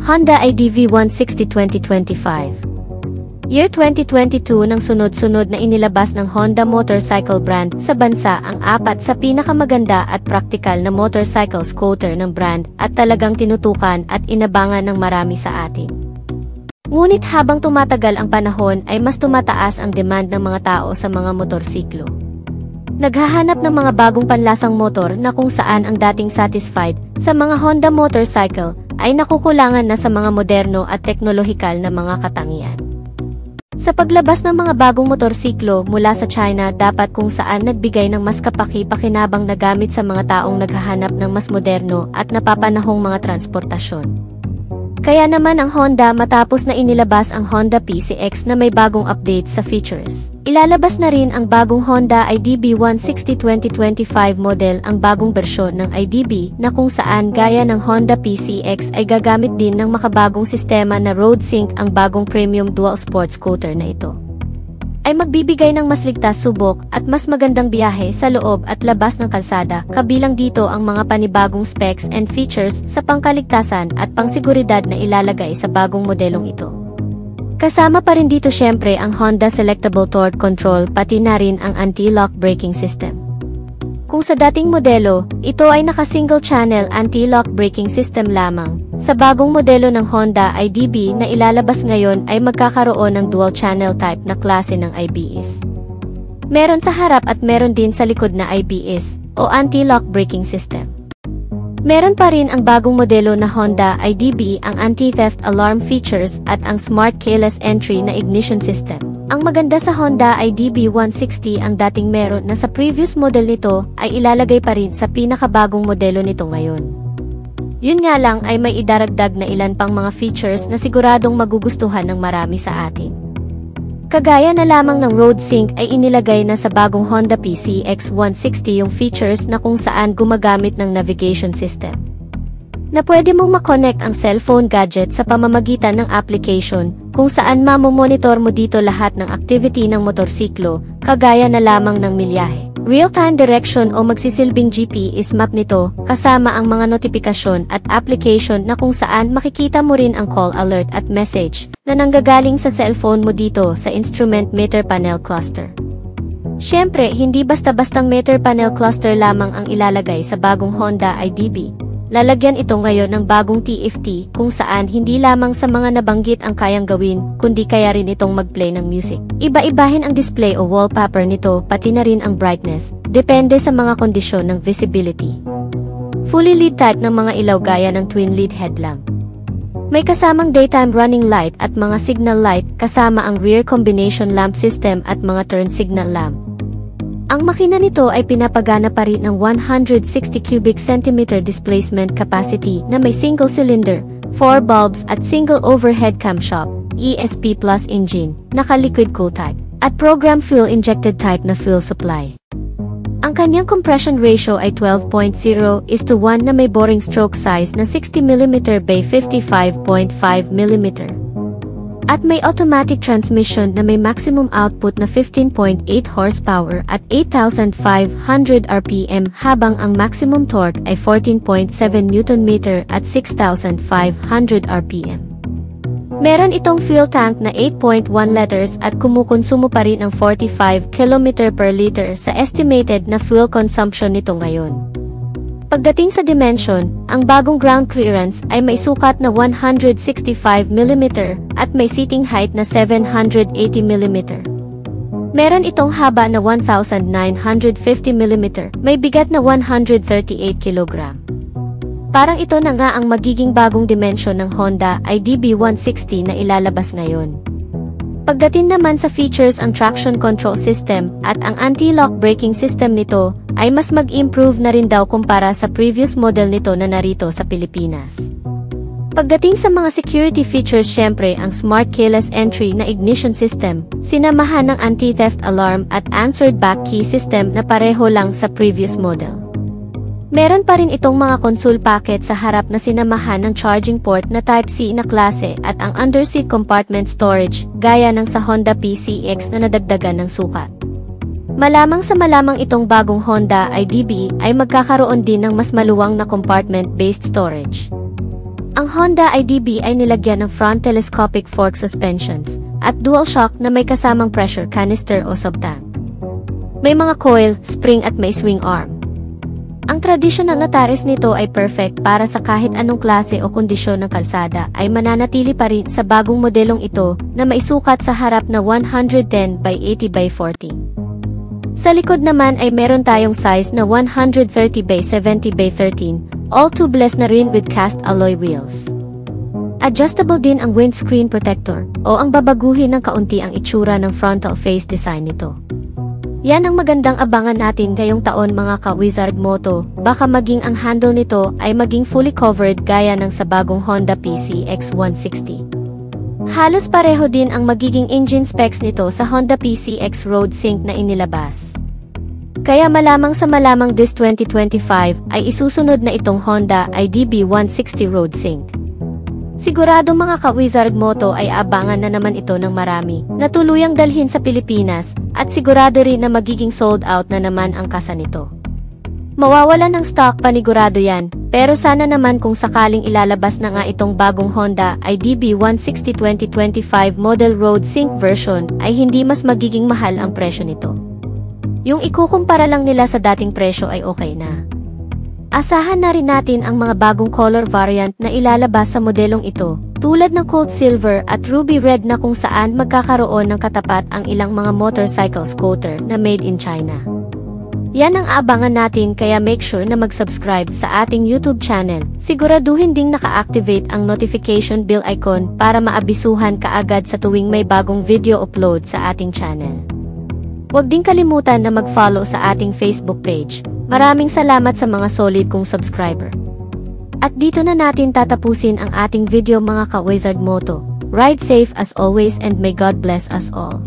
Honda IDV 160 2025. Year 2022 nang sunod-sunod na inilabas ng Honda motorcycle brand sa bansa ang apat sa pinakamaganda at praktikal na motorcycle scooter ng brand at talagang tinutukan at inabangan ng marami sa atin. Ngunit habang tumatagal ang panahon ay mas tumataas ang demand ng mga tao sa mga motorsiklo. Naghahanap ng mga bagong panlasang motor na kung saan ang dating satisfied sa mga Honda motorcycle ay nakukulangan na sa mga moderno at teknolohikal na mga katangian. Sa paglabas ng mga bagong motorsiklo mula sa China dapat kung saan nagbigay ng mas kapaki-pakinabang na gamit sa mga taong naghahanap ng mas moderno at napapanahong mga transportasyon. Kaya naman ang Honda matapos na inilabas ang Honda PCX na may bagong update sa features. Ilalabas na rin ang bagong Honda IDB 160 2025 model ang bagong bersyon ng IDB na kung saan gaya ng Honda PCX ay gagamit din ng makabagong sistema na RoadSync ang bagong premium dual sport scooter na ito. Ay magbibigay ng mas ligtas subok at mas magandang biyahe sa loob at labas ng kalsada, kabilang dito ang mga panibagong specs and features sa pangkaligtasan at pangsiguridad na ilalagay sa bagong modelong ito. Kasama pa rin dito syempre ang Honda Selectable Torque Control pati na rin ang anti-lock braking system. Kung sa dating modelo, ito ay naka-single channel anti-lock braking system lamang. Sa bagong modelo ng Honda IDB na ilalabas ngayon ay magkakaroon ng dual channel type na klase ng ABS. Meron sa harap at meron din sa likod na ABS o anti-lock braking system. Meron pa rin ang bagong modelo na Honda IDB ang anti-theft alarm features at ang smart keyless entry na ignition system. Ang maganda sa Honda IDB 160 ang dating meron na sa previous model nito ay ilalagay pa rin sa pinakabagong modelo nito ngayon. Yun nga lang ay may idaragdag na ilan pang mga features na siguradong magugustuhan ng marami sa atin. Kagaya na lamang ng RoadSync ay inilagay na sa bagong Honda PCX 160 yung features na kung saan gumagamit ng navigation system. Na pwede mong makonect ang cellphone gadget sa pamamagitan ng application kung saan mamomonitor mo dito lahat ng activity ng motorsiklo, kagaya na lamang ng milyahe. Real-time direction o magsisilbing GPS map nito, kasama ang mga notifikasyon at application na kung saan makikita mo rin ang call alert at message na nanggagaling sa cellphone mo dito sa instrument meter panel cluster. Siyempre, hindi basta-bastang meter panel cluster lamang ang ilalagay sa bagong Honda IDB. Lalagyan ito ngayon ng bagong TFT kung saan hindi lamang sa mga nabanggit ang kayang gawin, kundi kaya rin itong mag-play ng music. Iba-ibahin ang display o wallpaper nito pati na rin ang brightness, depende sa mga kondisyon ng visibility. Fully LED type ng mga ilaw gaya ng twin LED headlamp. May kasamang daytime running light at mga signal light kasama ang rear combination lamp system at mga turn signal lamp. Ang makina nito ay pinapagana pa rin ng 160 cubic centimeter displacement capacity na may single cylinder, 4 bulbs at single overhead camshaft, ESP Plus engine, naka-liquid cool type, at program fuel injected type na fuel supply. Ang kanyang compression ratio ay 12.0:1 na may boring stroke size na 60 mm by 55.5 mm. At may automatic transmission na may maximum output na 15.8 horsepower at 8,500 RPM habang ang maximum torque ay 14.7 Nm at 6,500 RPM. Meron itong fuel tank na 8.1 liters at kumukonsumo pa rin ng 45 km per liter sa estimated na fuel consumption nito ngayon. Pagdating sa dimension, ang bagong ground clearance ay may sukat na 165 mm at may seating height na 780 mm. Meron itong haba na 1,950 mm, may bigat na 138 kg. Parang ito na nga ang magiging bagong dimension ng Honda IDB 160 na ilalabas ngayon. Pagdating naman sa features ang traction control system at ang anti-lock braking system nito ay mas mag-improve na rin daw kumpara sa previous model nito na narito sa Pilipinas. Pagdating sa mga security features syempre ang smart keyless entry na ignition system, sinamahan ng anti-theft alarm at answered back key system na pareho lang sa previous model. Meron pa rin itong mga console packet sa harap na sinamahan ng charging port na Type-C na klase at ang underseat compartment storage, gaya ng sa Honda PCX na nadagdagan ng sukat. Malamang sa malamang itong bagong Honda IDB ay magkakaroon din ng mas maluwang na compartment-based storage. Ang Honda IDB ay nilagyan ng front telescopic fork suspensions at dual shock na may kasamang pressure canister o sub-tank. May mga coil, spring at may swing arm. Ang traditional na taris nito ay perfect para sa kahit anong klase o kondisyon ng kalsada ay mananatili pa rin sa bagong modelong ito na maisukat sa harap na 110 by 80 by 40. Sa likod naman ay meron tayong size na 130 by 70 by 13, all tubeless na rin with cast alloy wheels. Adjustable din ang windscreen protector o ang babaguhin ng kaunti ang itsura ng frontal face design nito. Yan ang magandang abangan natin ngayong taon mga ka-Wizard Moto, baka maging ang handle nito ay maging fully covered gaya ng sa bagong Honda PCX 160. Halos pareho din ang magiging engine specs nito sa Honda PCX Road Sync na inilabas. Kaya malamang sa malamang this 2025 ay isusunod na itong Honda IDB 160 Road Sync. Sigurado mga ka-Wizard Moto ay abangan na naman ito ng marami na tuluyang dalhin sa Pilipinas at sigurado rin na magiging sold out na naman ang kasa nito. Mawawalan ng stock panigurado yan, pero sana naman kung sakaling ilalabas na nga itong bagong Honda IDB 160 2025 Model Road Sync version ay hindi mas magiging mahal ang presyo nito. Yung ikukumpara lang nila sa dating presyo ay okay na. Asahan na rin natin ang mga bagong color variant na ilalabas sa modelong ito, tulad ng Cold Silver at Ruby Red na kung saan magkakaroon ng katapat ang ilang mga motorcycle scooter na made in China. Yan ang abangan natin kaya make sure na mag-subscribe sa ating YouTube channel. Siguraduhin ding naka-activate ang notification bell icon para maabisuhan kaagad sa tuwing may bagong video upload sa ating channel. Huwag ding kalimutan na mag-follow sa ating Facebook page. Maraming salamat sa mga solid kong subscriber. At dito na natin tatapusin ang ating video mga ka-Wizard Moto. Ride safe as always and may God bless us all.